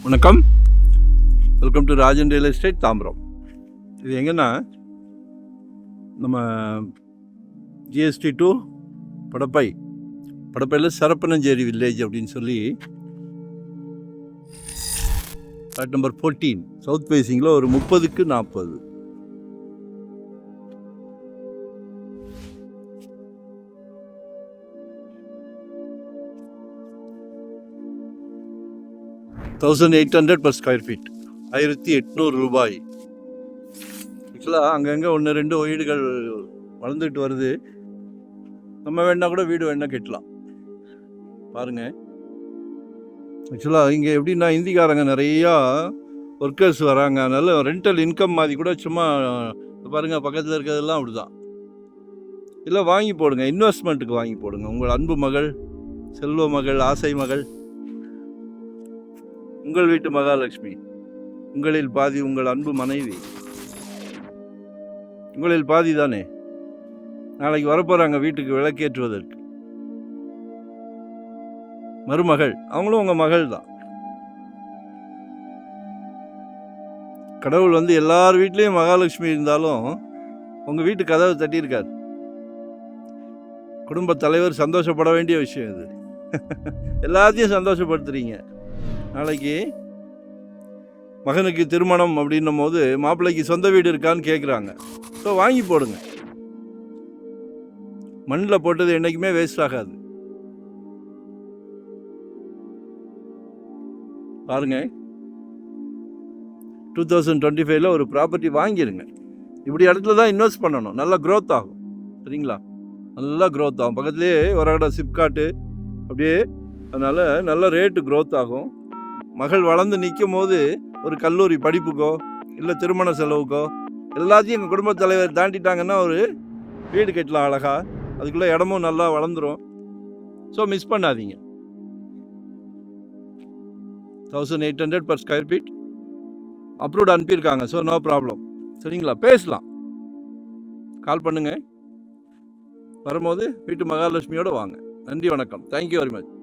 வணக்கம், welcome to Rajan real estate Tambaram. இது எங்கன்னா நம்ம ஜிஎஸ்டி டு படப்பையில் சரப்பனஞ்சேரி வில்லேஜ் அப்படின்னு சொல்லி ஃப்ளாட் நம்பர் 14 சவுத் ஃபேஸிங்கில் ஒரு 30க்கு 40. $1,800 per square feet, 1,800 ரூபாய். ஆக்சுவலாக அங்கங்கே ஒன்று ரெண்டு வீடுகள் வளர்ந்துட்டு வருது. நம்ம வேணா கூட வீடு வேணா கட்டலாம் பாருங்கள். ஆக்சுவலாக இங்கே எப்படின்னா இந்திக்காரங்க நிறையா ஒர்க்கர்ஸ் வராங்க, அதனால ரெண்டல் இன்கம் மாதிரி கூட சும்மா பாருங்கள். பக்கத்தில் இருக்கிறதெல்லாம் அப்படி தான். இல்லை வாங்கி போடுங்க, இன்வெஸ்ட்மெண்ட்டுக்கு வாங்கி போடுங்க. உங்கள் அன்பு மகள், செல்வ மகள், ஆசை மகள், உங்கள் வீட்டு மகாலட்சுமி, உங்களில் பாதி உங்கள் அன்பு மனைவி, உங்களில் பாதி தானே நாளைக்கு வரப்போகிறாங்க வீட்டுக்கு விளக்கேற்றுவதற்கு. மருமகள், அவங்களும் உங்கள் மகள் தான். கடவுள் எல்லார் வீட்லேயும் மகாலட்சுமி இருந்தாலும் உங்கள் வீட்டு கதவை தட்டியிருக்காரு. குடும்ப தலைவர் சந்தோஷப்பட வேண்டிய விஷயம் இது. எல்லாத்தையும் சந்தோஷப்படுத்துறீங்க. நாளைக்கு மகனுக்கு திருமணம் அப்படின்னும் போது மாப்பிள்ளைக்கு சொந்த வீடு இருக்கான்னு கேட்குறாங்க. ஸோ வாங்கி போடுங்க. மண்ணில் போட்டது என்றைக்குமே வேஸ்ட் ஆகாது. பாருங்க, 2025 ஒரு ப்ராப்பர்ட்டி வாங்கிடுங்க. இப்படி இடத்துல தான் இன்வெஸ்ட் பண்ணணும். நல்லா க்ரோத் ஆகும், சரிங்களா? நல்லா க்ரோத் ஆகும். பக்கத்துலேயே ஒரு இடம் சிப்காட்டு அப்படியே, அதனால் நல்ல ரேட்டு க்ரோத் ஆகும். மகள் வளர்ந்து நிற்கும் போது ஒரு கல்லூரி படிப்புக்கோ இல்லை திருமண செலவுக்கோ எல்லாத்தையும் எங்கள் குடும்பத் தலைவர் தாண்டிட்டாங்கன்னா ஒரு வீடு கட்டலாம் அழகா. அதுக்குள்ளே இடமும் நல்லா வளர்ந்துடும். ஸோ மிஸ் பண்ணாதீங்க. 1,800 per square feet அப்ரூவ்ட் அனுப்பியிருக்காங்க. ஸோ நோ ப்ராப்ளம், சரிங்களா? பேசலாம், கால் பண்ணுங்கள். வரும்போது வீட்டு மகாலட்சுமியோடு வாங்க. நன்றி, வணக்கம். Thank you very much.